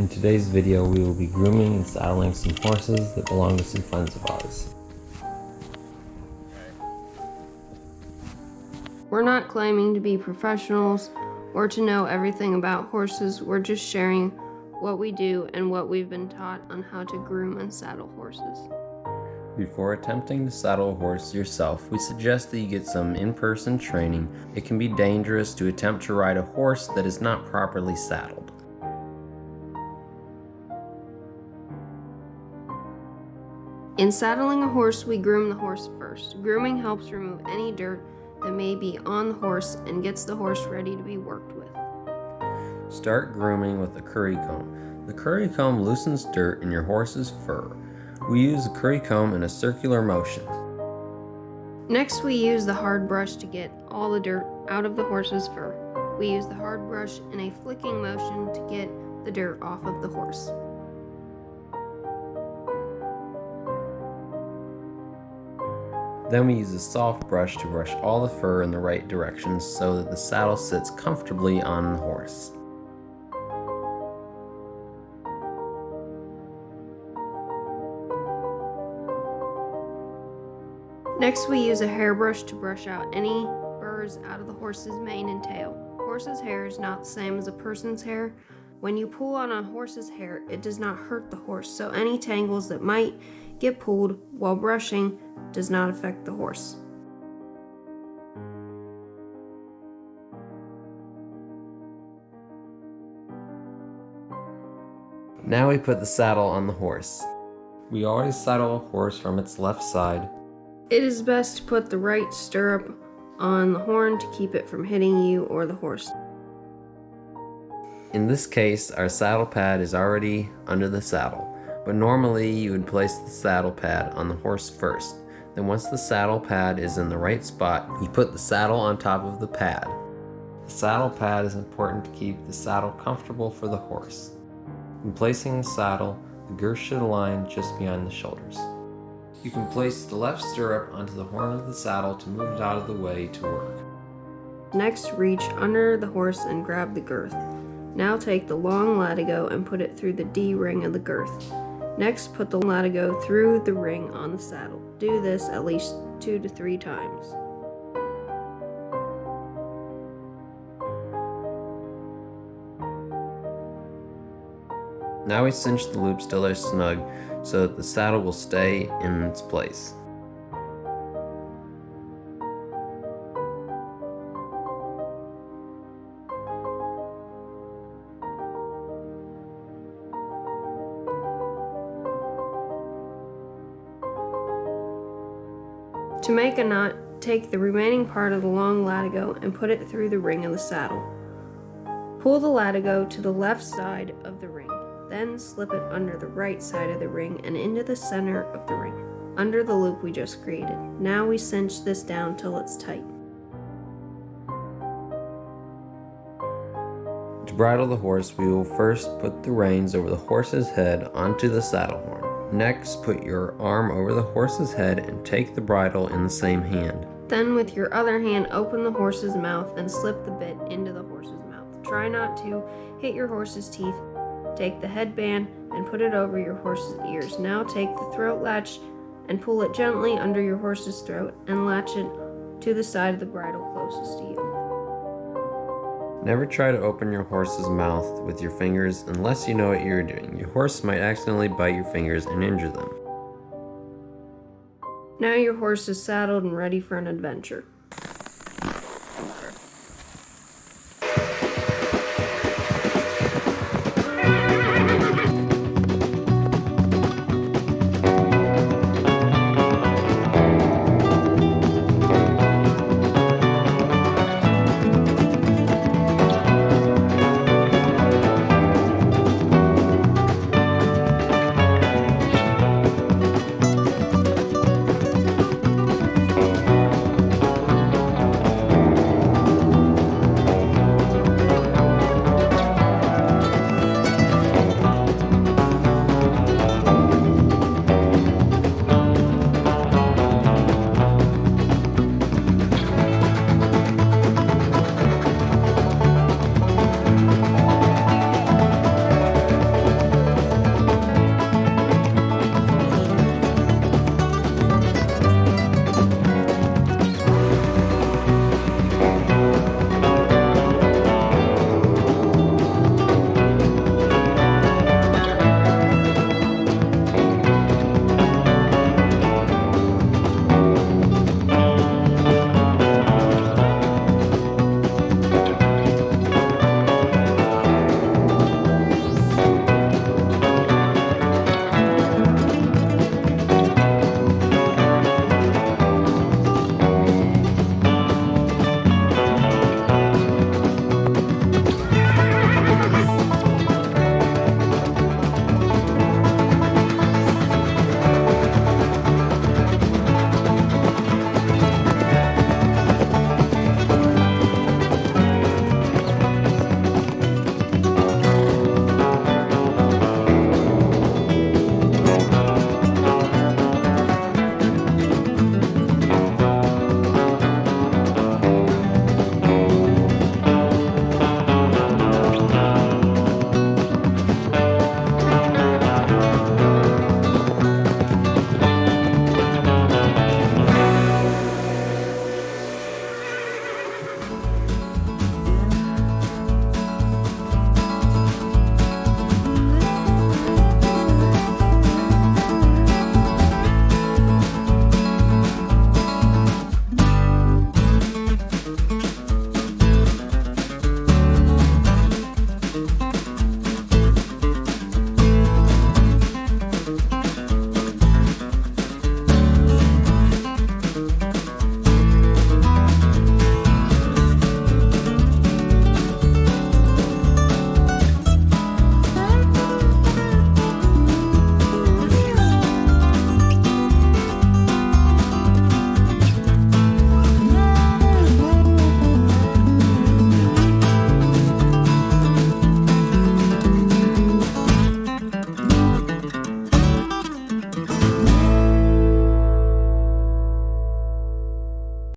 In today's video, we will be grooming and saddling some horses that belong to some friends of ours. We're not claiming to be professionals or to know everything about horses. We're just sharing what we do and what we've been taught on how to groom and saddle horses. Before attempting to saddle a horse yourself, we suggest that you get some in-person training. It can be dangerous to attempt to ride a horse that is not properly saddled. In saddling a horse, we groom the horse first. Grooming helps remove any dirt that may be on the horse and gets the horse ready to be worked with. Start grooming with a curry comb. The curry comb loosens dirt in your horse's fur. We use the curry comb in a circular motion. Next, we use the hard brush to get all the dirt out of the horse's fur. We use the hard brush in a flicking motion to get the dirt off of the horse. Then we use a soft brush to brush all the fur in the right direction so that the saddle sits comfortably on the horse. Next, we use a hairbrush to brush out any burrs out of the horse's mane and tail. Horse's hair is not the same as a person's hair. When you pull on a horse's hair, it does not hurt the horse, so any tangles that might get pulled while brushing does not affect the horse. Now we put the saddle on the horse. We always saddle a horse from its left side. It is best to put the right stirrup on the horn to keep it from hitting you or the horse. In this case, our saddle pad is already under the saddle, but normally you would place the saddle pad on the horse first. Then once the saddle pad is in the right spot, you put the saddle on top of the pad. The saddle pad is important to keep the saddle comfortable for the horse. When placing the saddle, the girth should align just behind the shoulders. You can place the left stirrup onto the horn of the saddle to move it out of the way to work. Next, reach under the horse and grab the girth. Now take the long latigo and put it through the D-ring of the girth. Next, put the latigo through the ring on the saddle. Do this at least 2 to 3 times. Now we cinch the loops till they're snug so that the saddle will stay in its place. To make a knot, take the remaining part of the long latigo and put it through the ring of the saddle. Pull the latigo to the left side of the ring. Then slip it under the right side of the ring and into the center of the ring, under the loop we just created. Now we cinch this down till it's tight. To bridle the horse, we will first put the reins over the horse's head onto the saddle horn. Next, put your arm over the horse's head and take the bridle in the same hand. Then with your other hand, open the horse's mouth and slip the bit into the horse's mouth. Try not to hit your horse's teeth. Take the headband and put it over your horse's ears. Now take the throat latch and pull it gently under your horse's throat and latch it to the side of the bridle closest to you. Never try to open your horse's mouth with your fingers unless you know what you're doing. Your horse might accidentally bite your fingers and injure them. Now your horse is saddled and ready for an adventure.